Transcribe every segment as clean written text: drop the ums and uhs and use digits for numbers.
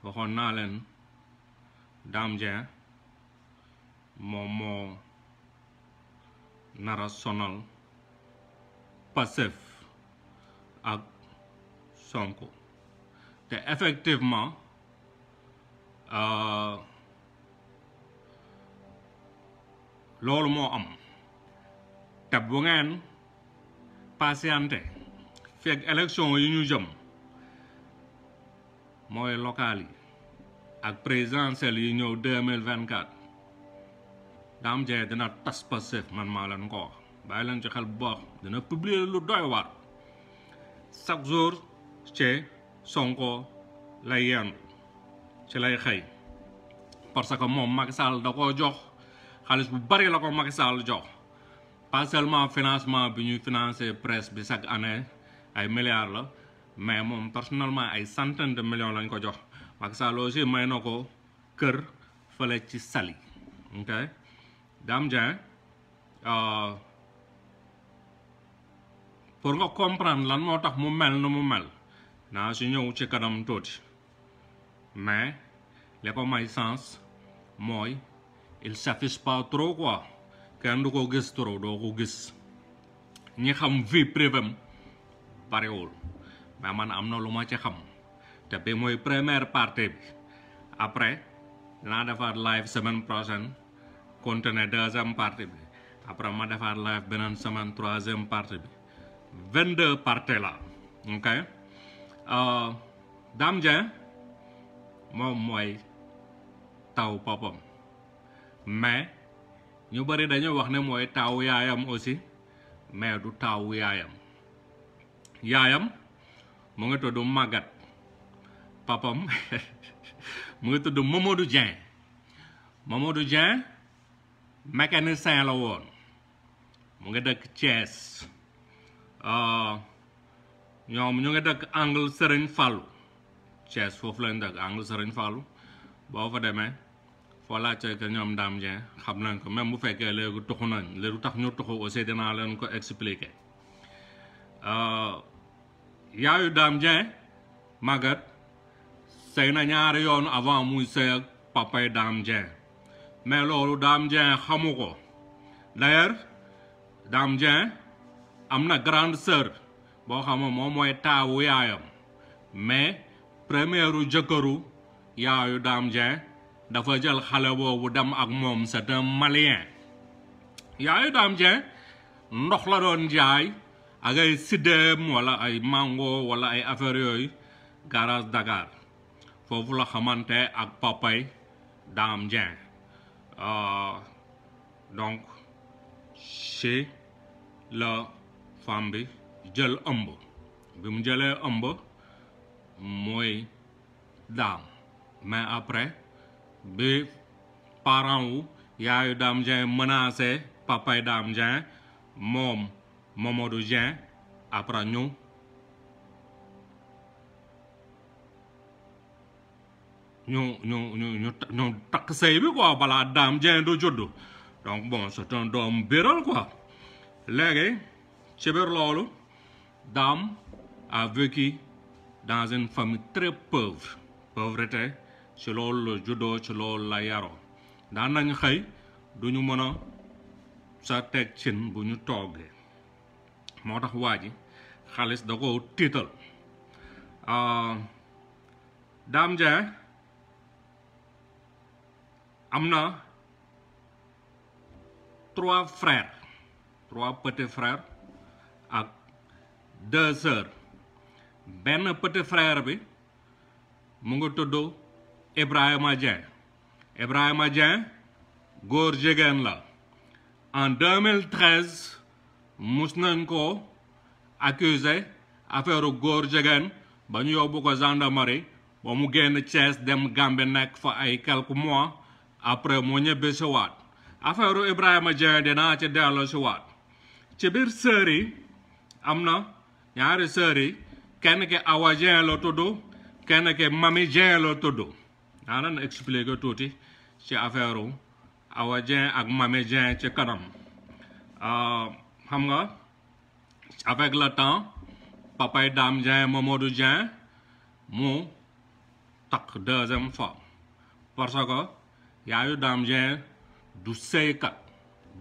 waxoon naa leen Dame Dieng moom moo nara sonal Pastef ak Sonko te effectivement loolu moo am te bu ngeen patienté fekk élection yi ñu jëm mooy local yi ak présidentielle yi ñëw 2024 Dame Dieng dina tas Pastef man maa leen ko wax bàyyi leen ci xel bu baax dina publier lu doy waar chaque jour ci Sonko lay yendu ci lay xëy parce que moom Macky Sall da koo jox xaalis bu bari la ko Macky Sall jox pas seulement financement bi ñuy financer presse bi chaque année ay milliards la mais moom personnellement ay centaines de millions lañ ko jox Macky Sall aussi may na ko kër fële ci Saly ok Dame Dieng pour nga comprendre lan moo tax mu mel nu mu mel naa si ñëw ci kanam tuuti mais li ko may sens mooy il s'affiche pas trop quoi kenn du ko gis trop doo ko gis ñi xam vie privée bariwul mais man am na lu ma ci xam te bi mooy première partie bi après dinaa defaat live semaine prochaine continuer deuxième partie bi après ma defaat live beneen semaine troisième partie bi 22 parties la ok Dame Dieng moom mooy taw papam mais ñu bari dañu wax ne mooy taawu yaayam aussi mais du taawu yaayam mu ngi tudd Maguette papam mu ngi tudd Mamadou Dieng mécanicien la woon mu ngi dëkk Thiès ñoom ñu ngi dëkk angle Serigne Fallou Thiès foofu lañ dëkk angle Serigne Fallou boo fa demee foo laajte que ñoom Dame Dieng xam nañ ko même bu fekkee léegi tuxu nañ léegi tax ñu tuxu aussi dinaa leen ko expliquer yaayu Dame Dieng Maguette sëy na ñaari yoon avant muy sëy ak papay Dame Dieng mais loolu Dame Dieng xamu ko d'ailleurs Dame Dieng am na grande sœur boo xam ne moom mooy taawu yaayam mais première jëkkëru yaayu Dame Dieng dafa jël xale boobu dem ak moom c'est un malien yaayu Dame Dieng ndox la doon jaay ak ay sidéem wala ay mango wala ay affaire yooyu garage Dakar foofu la xamante ak papay Dame Dieng donc ci la femme bi jël ëmb bi mu jëlee ëmb mooy Dame mais après bi parent wu yaayu Dame Dieng menacé papay Dame Dieng moom Mamadou Dieng après ñu takk sëy bi quoi balaa Dame Dieng du juddu donc bon c'est un doom biral quoi léegi ci biir loolu Dame a vécu dans une famille très pauvreté ci loolu la juddoo ci loolu la yaroo daan nañ xëy duñu mën a sa teg cin bu ñu toggee moo tax waa ji xaalis da ko tiital Dame Dieng am na 3 petits frères ak 2 sœurs benn petit frère bi mu ngi tudd Ibrahima Dieng góor jigéen la en 2013 mus nañ ko accusé affaire góor jigéen ba ñu yóbbu ko gendarmerie ba mu génn Thiès dem Gambie nekk fa ay quelques mois après mu ñibbi si waat affaire Ibrahima Dieng dinaa ci dellu si waat ci biir sœurs yi am na ñaari sœurs yi kenn ki Awa Dieng la tudd kenn ki Mami Dieng la tudd naa leen expliquer tuuti ci affaire Awa Dieng ak Mami Dieng ci kanam xam nga avec le temps papay Dame Dieng Mamadou Dieng mu takk takk deuxième fois parce que yaayu Dame Dieng du sëykat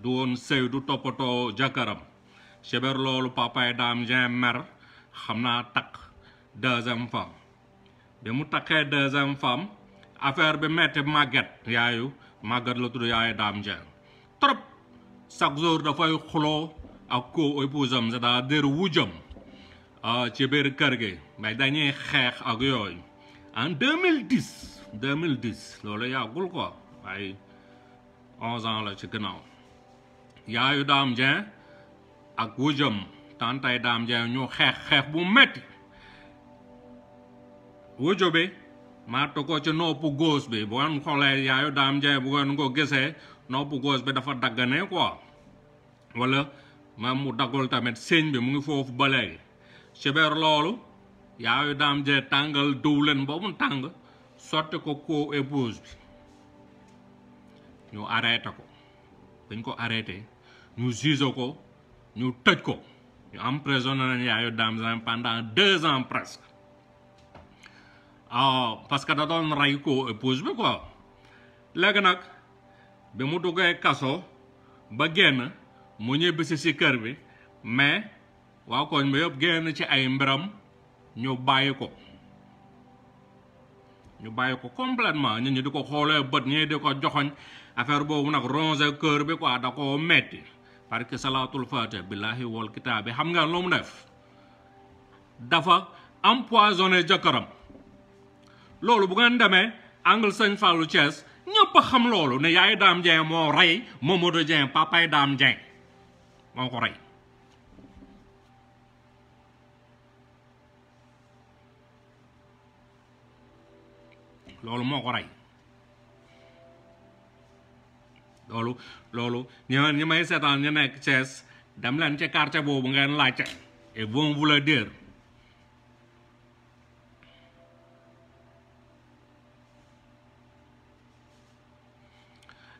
du woon sëy du toppatoo jëkkëram ci biir loolu papay Dame Dieng mer xam naa takk deuxième femme bi mu takkee deuxième femme affaire bi metti Maguette yaayu Maguette la tudd yaayu Dame Dieng trop chaque jour dafay xuloo ak ko épouse am c'est-à-dire wujjam ci biir kër gi mais dañuy xeex ak yooyu en 2010 loolu yàggul quoi ay 11 ans la ci gannaaw yaayu Dame Dieng ak wujjam tantay Dame Dieng ñu xeex bu metti wujjo bi maatu ko ci noppu góos bi bu ngeen xoolee yaayu Dame Dieng bu ngeen ko gisee noppu góos bi dafa daggane quoi wala même mu daggul tamit sëñ bi mu ngi foofu ba léegi ci biir loolu yaayu Dame Dieng tàngal diwlin ba mu tàng sotti ko épouse bi ñu arrêté ko dañ ko arrêté ñu juge ko ñu tëj ko ñu emprisonné nañ yaayu Dame Dieng pendant 2 ans presque parce que da doon rey ko épouse bi quoi léegi nag bi mu duggee kaso ba génn mu ñibbisi si kër bi mais waa koñ bi yëpp génn ci ay mbiram ñu bàyyi ko complètement nit ñi di ko xoolee bët ñii di ko joxoñ affaire boobu nag ronger cœur bi quoi da koo metti parce que salaatul faatiha billahi wal kitaab bi xam nga lu mu def dafa empoisonné jëkkëram loolu bu ngeen demee angle Sëñ Fallou Thiès ñëpp a xam loolu ne yaayu Dame Dieng moo rey Mamadou Dieng papay Dame Dieng moo ko rey loolu moo ko rey loolu ñi may seetaan ñu nekk Thiès dem leen ci quartier boobu ngeen laajte et vont vous le dire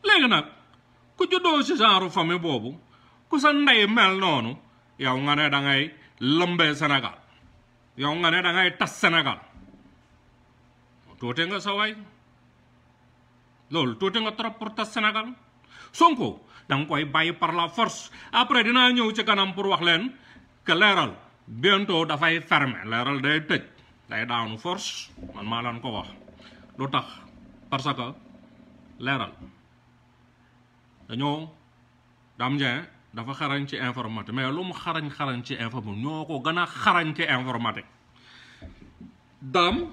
léegi nag ku juddoo ci genre famille boobu ku sa ndey mel noonu yow nga ne da ngay lëmbee Sénégal yow nga ne da ngay tas Sénégal tuuti nga sa waay loolu tuuti nga trop pour tas Sénégal Sonko da nga koy bàyyi par la force après dinaa ñëw ci kanam pour wax leen que leeral bientôt dafay fermer leeral day tëj day daanu force man maa leen ko wax lu tax parce que leeral dañoo Dame Dieng dafa xarañ ci informatique mais lu mu xarañ ci informatique ñoo ko gën a xarañ ci informatique Dame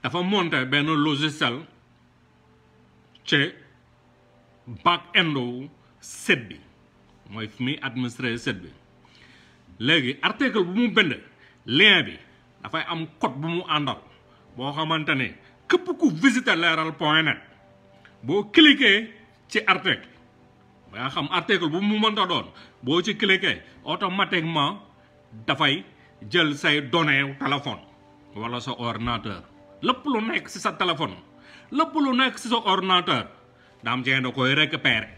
dafa monté benn logiciel ci back end site bi mooy fi muy administrer site bi léegi article bu mu bind lien bi dafay am code bu mu àndal boo xamante ne képp ku visiter leeral.net boo cliquer ci article nga xam article bu mu mënta doon boo ci cliquer automatiquement dafay jël say données téléphone wala sa ordinateur lépp lu nekk ci sa téléphone lépp lu nekk ci sa ordinateur Dame Dieng da koy récupérer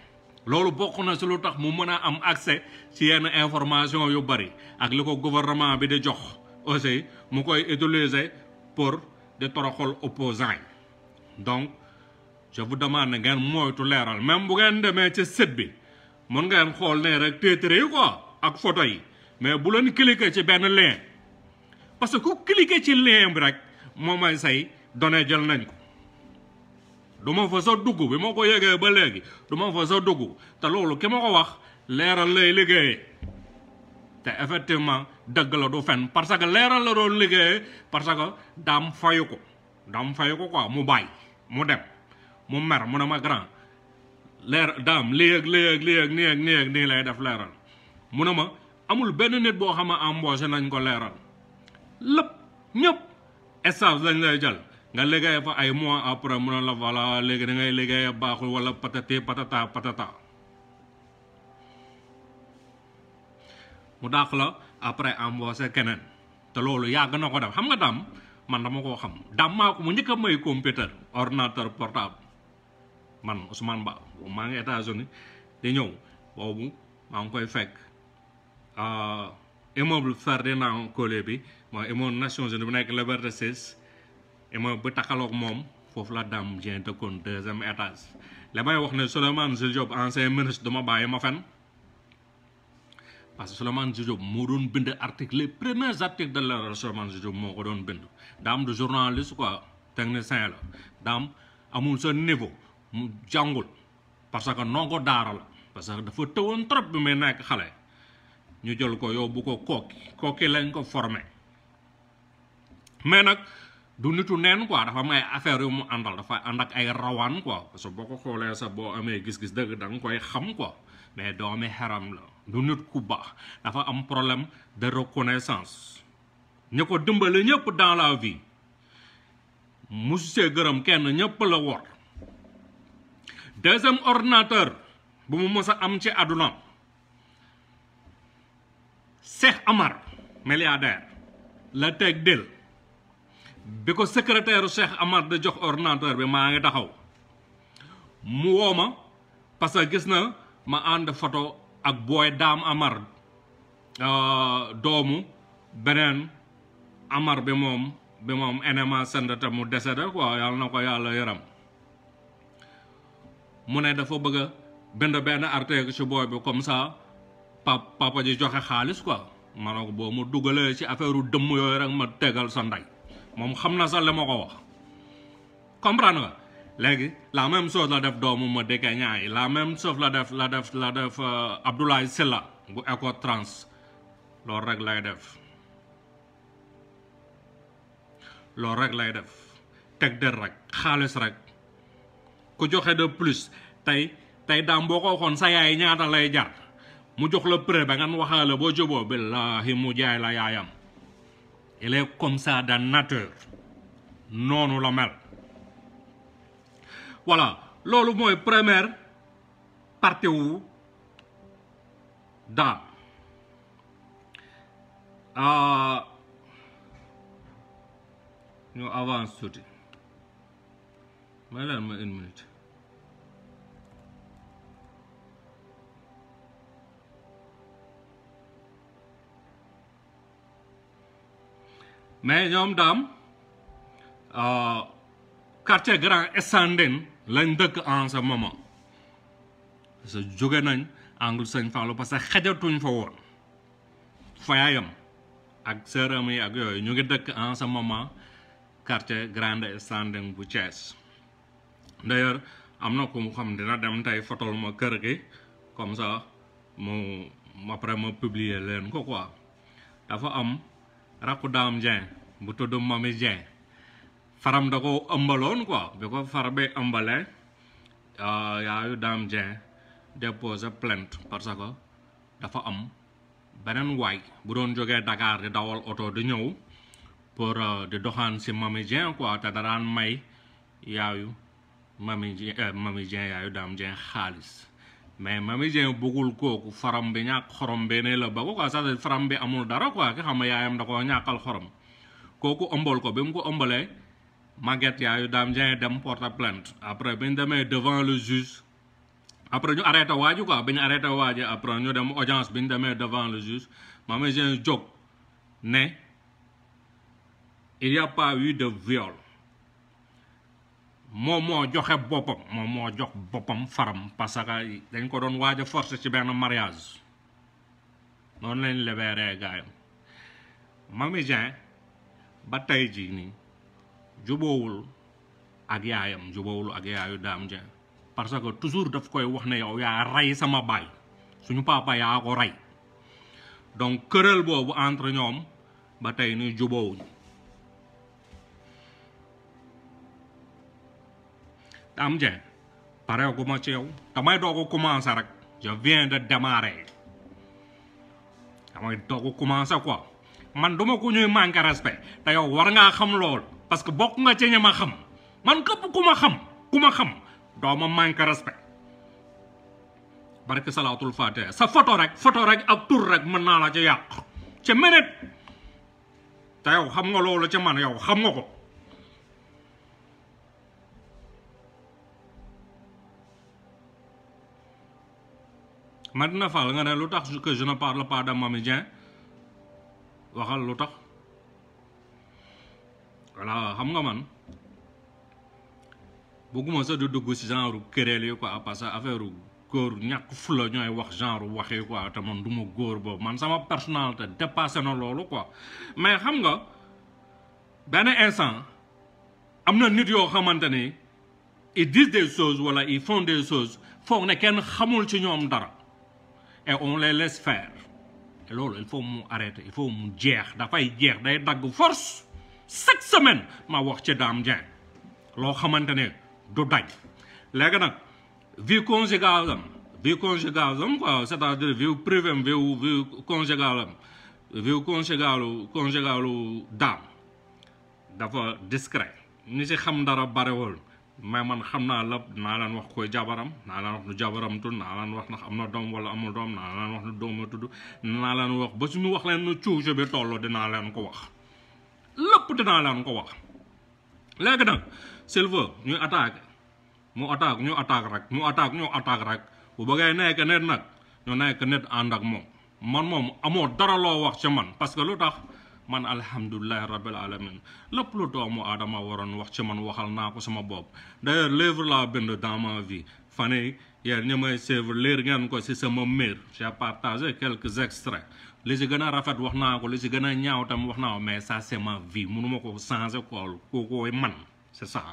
loolu bokk na ci lu tax mu mën a am accès ci yenn information yu bari ak li ko gouvernement bi di jox aussi mu koy utiliser pour di toroxal opposants yi donc je vous demande ngeen moytu leeral même bu ngeen demee ci site bi mën ngeen xool ne rek titre yi quoi ak photo yi mais bu leen cliquer ci benn lien parce que ku cliquer ci lien bi rek moo may say données jël nañ ko du ma fa sa dugg bi ma ko yëgee ba léegi du ma fa sa dugg te loolu ki ma ko wax leeral lay liggéeyee te effectivement dëgg la du fen parce que leeral la doon liggéeyee parce que Dame fayu ko quoi mu bàyyi mu dem mu mer mu ne ma grand leer Dame lii ak nii lay def leeral mu ne ma amul benn nit boo xam ne embauché nañ ko leeral lépp ñëpp stage lañ lay jël nga liggéey fa ay mois après mu ne la voilà léegi da ngay liggéey baaxul wala patati patata mu dàq la après embauché keneen te loolu yàgg na ko def xam nga Dame man dama koo xam Dame maa ko mu njëkk a may computer ordinateur portable man Ousmane Ba maa ngi États-Unis di ñëw boobu maa ngi koy fekk immeuble Ferdinand Coly bi mooy immeuble Nations Unies bu nekk Liberté 6 immeuble bu taxaloog moom foofu la Dame Dieng dëkkoon 2e étage la may wax ne Souleymane Jules Diop ancien ministre duma bàyyi ma fen parce que Souleymane Jules Diop moo doon bind article les premiers articles de la Souleymane Jules Diop moo ko doon bind Dame du journaliste quoi technicien la Dame amul sa niveau mu jàngul parce que nongo daara la parce que dafa tëwoon trop bi muy nekk xale ñu jël ko yóbbu ko kooki lañ ko formé mais nag du nitu neen quoi dafa am ay affaire yu mu àndal dafa ànd ak ay rawaan quoi parce que boo ko xoolee sax boo amee gis-gis dëgg da nga koy xam quoi mais doomi xaram la du nit ku baax dafa am problème de reconnaissance ñu ko dimbale ñëpp dans la vie musu see gërëm kenn ñëpp la wor deuxième ordinateur bu mu mës a am ci àdduna Cheikh Amar milliardaire la teg del bi ko secrétaire Cheikh Amar da jox ordinateur bi maa ngi taxaw mu woo ma parce que gis na ma ànd photo ak booy Dame Amar doomu beneen Amar bi moom NMA sendata mu décédé quoi yàlla na ko yàlla yaram mu ne dafa bëgg a bind benn article ci booy bi comme ça papa ji joxe xaalis quoi ma ne ko boo mu dugalee ci affaire u dëmm yooyu rek ma tegal sa ndey moom xam na sax li ma ko wax comprendre nga léegi la même chose la def doomu ma dëkkee ñaay la même chose la def Abdoulaye Sylla bu Ecotrans loolu rek lay def teg der rek xaalis rek ku joxe de plus tey Dame boo ko waxoon sa yaay ñaata lay jar mu jox la prix ba ngeen waxaale boo juboo billahi mu jaay la yaayam il est comme ça de nature noonu la mel voilà loolu mooy première partie wu Dame ñu avance tuuti may leen ma une minute mais ñoom Dame quartier Grand Standing lañ dëkk en ce moment parce que jóge nañ angle Sëñ Fallou parce que xajatuñ fa woon fayayam ak sëram yi ak yooyu ñu ngi dëkk en ce moment quartier Grand Standing bu Thiès d'ailleurs am na ko mu xam dina dem tey fotol ma kër gi comme ça mu après ma publier leen ko quoi dafa am rakku Dame Dieng bu tudd Mami Dieng faram da ko ëmbaloon quoi bi ko far bi ëmbalee yaayu Dame Dieng déposé plainte parce que dafa am beneen waay bu doon jógee Dakar di dawal oto di ñëw pour di doxaan si Mami Dieng quoi te da daan may yaayu Mami Dieng yaayu Dame Dieng xaalis mais Mami Dieng bëggul kooku faram bi ñàkk xorom bi ne la ba ko quoi ça faram bi amul dara quoi ki xam nga yaayam da koo ñàkkal xorom kooku ëmbal ko bi mu ko ëmbalee Maguette yaayu Dame Dieng dem porte plainte après bi ñu demee devant le juge après ñu arrêté waaju quoi bi ñu arrêté waaji après ñu dem audience bi ñu demee devant le juge Mami Dieng jóg ne il y a pas eu de viol moom moo joxe boppam moom moo jox boppam faram parce que dañ ko doon waaj a forcé ci benn mariage noonu lañ libéré gaayam Mami Dieng ba tey jii nii jubóowul ak yaayu Dame Dieng parce que toujours daf koy wax ne yow yaa rey sama baay suñu papa yaa ko rey donc këral boobu entre ñoom ba tey nii jubóowuñ Dame Dieng pare gu ma ci yow damay doog a commencer rek je viens de démarrer damay doog a commencer quoi man duma ko ñuy manqué respect te yow war ngaa xam lool parce que bokk nga ci ñi ma xam man képp ku ma xam doo ma manqué respect barke salaatul fatiha sa photo rek ak tur rek mën naa la ci yàq ci minute te yow xam nga loolu ci man yow xam nga ko Madina Fall nga ne lu tax que je ne parle pas de Mami Dieng waxal lu tax voilà xam nga man bëgguma sax di dugg ci genre querelle yi quoi parce que affaire góor ñàkk fula ñooy wax genre waxee quoi te man du ma góor boobu man sama personnalité dépassé na loolu quoi mais xam nga benn instant am na nit yoo xamante ni ils disent des choses wala ils font des choses foog ne kenn xamul ci ñoom dara et on les laisse faire et loolu il faut mu arrêter il faut mu jeex dafay jeex day dagg force chaque semaine ma wax ci Dame Dieng loo xamante ne du daj léegi nag vie conjugale am quoi c'est-à-dire vie privée am vie conjugale am vie conjugale Dame dafa discret ñi ci xam dara barewul mais man xam naa lépp naa leen wax koy jabaram naa leen wax nu jabaram tudd naa leen wax ndax am na doom wala amul doom naa leen wax nu dooma tudd naa leen wax ba suñu wax leen nu cuuje bi toll dinaa leen ko wax lépp dinaa leen ko wax léegi nag s'il veut ñu attaque mu attaque ñu attaque rek bu bëggee nekk nit nag ñu nekk nit ànd ak moom man moom amoo dara loo wax ci man parce que lu tax man alhamdulilah rabbil alamin lépp lu doomu aadama waroon wax ci man waxal naa ko sama bopp d'ailleurs livre laa bind dans ma vie fan yii yéen ñi may suivre lire ngeen ko ci sama mur j'ai partagé quelques extraits li ci gën a rafet wax naa ko li ci gën a ñaaw tam wax naa ko mais ça c'est ma vie mënuma ko changer quoi kookoy man c'est ça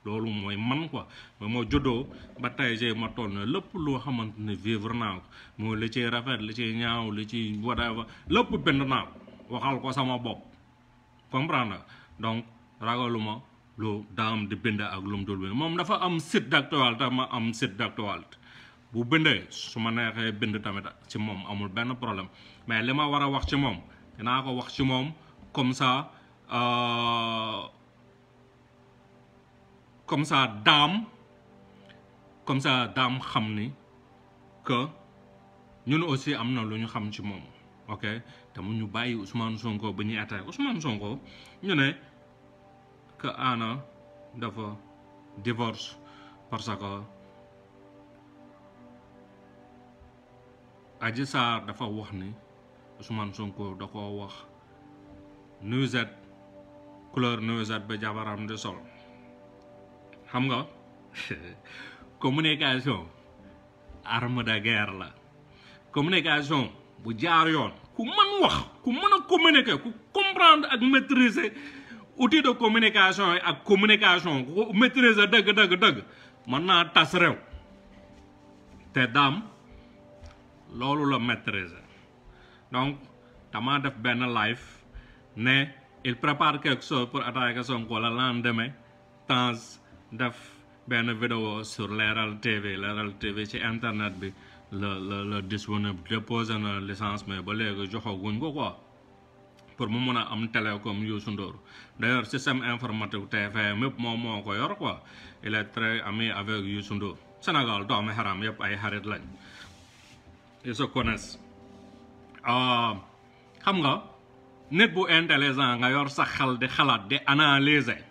loolu mooy man quoi mais moo juddoo ba tey jii ma toll ne lépp loo xamante ne vivre naa ko mooy li ciy rafet li ciy ñaaw li ciy whatever lépp bind naa ko waxal ko sama bopp comprendre donc ragaluma lu Dame di bind ak lu mu dul bind moom dafa am site d'actualité ma am site d'actualité bu bindee su ma neexee bind tamit ci moom amul benn problème mais li ma war a wax ci moom dinaa ko wax ci moom comme ça Dame xam ni que ñun aussi am na lu ñu xam ci moom ok te mu ñu bàyyi Ousmane Sonko ba ñuy attaqué Ousmane Sonko ñu ne que Anna dafa divorce parce que Adji Sarr dafa wax ni Ousmane Sonko da koo wax nuisette couleur nuisette ba jabaram di sol xam nga communication arme de guerre la communication bu jaar yoon ku mën wax ku mën a communiquer ku comprendre ak maîtriser outil de communication yi ak communication ku maîtriser dëgg mën naa tas réew te Dame loolu la maîtriser donc dama def benn live ne il prépare quelque chose pour attaquer Sonko le lendemain temps def benn vidéo sur Leral TV ci internet bi le disponible déposé na licence mais ba léegi joxaguñ ko quoi pour mu mun a am télé comme Youssou Ndour d'ailleurs système informatique TFM yëpp moom moo ko yor quoi il est très ami avec Youssou Ndour Sénégal doomu xaram yëpp ay xarit lañ ils se connaissent xam nga nit bu intelligent nga yor sa xel di xalaat di analyser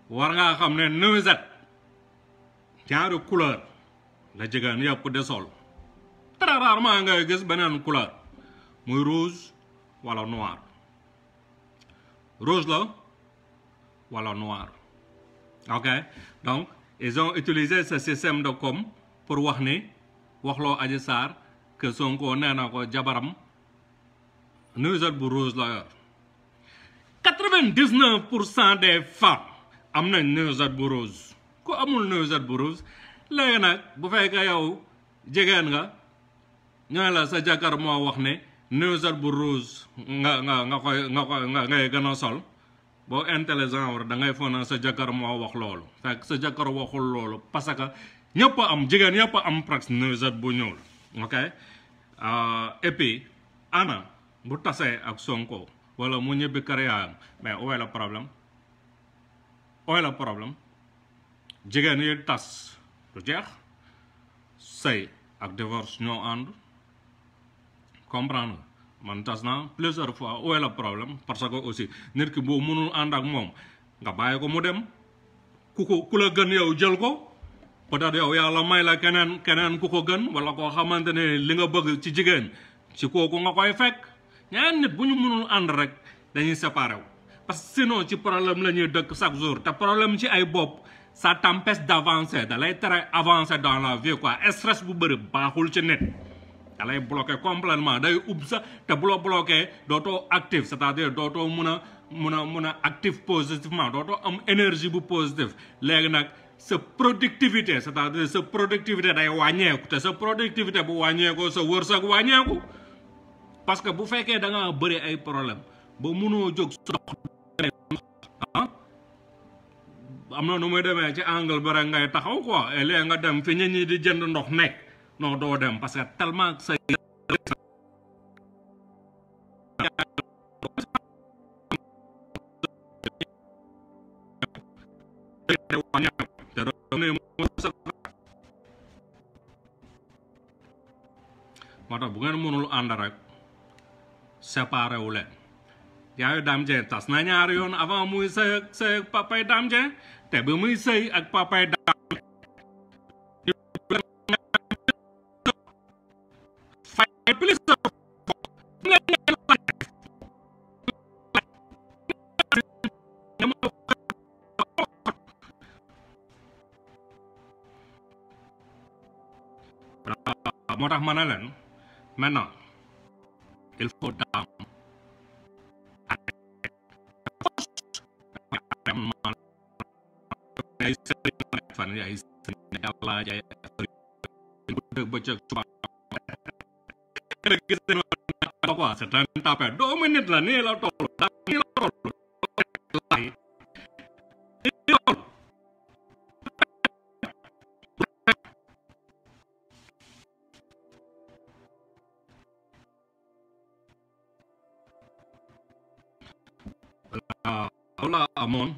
war ngaa xam ne nuisette ñaari couleur la jigéen yëpp de sol très rarement ngay gis beneen couleur muy rouge wala noir rouge la wala noir ok donc ils ont utilisé ce système de com pour wax ni waxloo Adji Sarr que Sonko nee na ko jabaram nuisette bu rouge la yor 99% des femmes am nañ nuisette bu rouge ku amul nuisette bu rouge léegi nag bu fekkee yow jigéen nga ñooy la sa jëkkër moo wax ne nuisette bu rouge ngay gën a sol boo intelligent war da ngay foog na sa jëkkër moo wax loolu fekk sa jëkkër waxul loolu parce que ñëpp am jigéen ñëpp am presque nuisette bu ñuul ok et puis Anna bu tasee ak Sonko wala mu ñibbi kër yaayam mais où est le problème jigéen yi tas du jeex sëy ak divorce ñoo ànd comprendre man tas naa plusieurs fois où est le problème parce que aussi nit ki boo mënul ànd ak moom nga bàyyi ko mu dem ku la gën yow jël ko peut-être yow yàlla may la keneen ku ko gën wala koo xamante ne li nga bëgg ci jigéen ci kooku nga koy fekk ñaari nit bu ñu mënul ànd rek dañuy séparé wu parce que sinon ci problème la ñuy dëkk chaque jour te problème ci ay bopp ça t'empêche d'avancer da lay tere avancer dans la vie quoi stress bu bëri baaxul ci nit da lay bloqué complètement day ub sa te bu la bloqué dootoo actif c'est-à-dire dootoo mun a actif positivement dootoo am énergie bu positif léegi nag sa productivité c'est-à-dire sa productivité day wàññeeku te sa productivité bu wàññeekoo sa wërsëg wàññeeku parce que bu fekkee da nga bëri ay problème ba munoo jóg sa dox ah am na nu muy demee ci angle bi rek ngay taxaw quoi et léegi nga dem fi nit ñi di jënd ndox nekk non doo dem parce que tellement say moo tax bu ngeen mënul ànd rek séparé wu leen yaayu Dame Dieng tas na ñaari yoon avant muy sëy ak papay Dame Dieng te bi muy sëy ak papay Dame fay plus moo tax ma ne leen maintenant il faut Dame ay fan ay yàlla jaay bëccëg suba quoi c'est un tapé 2 minutes la nii la toll nii la toll wala amoon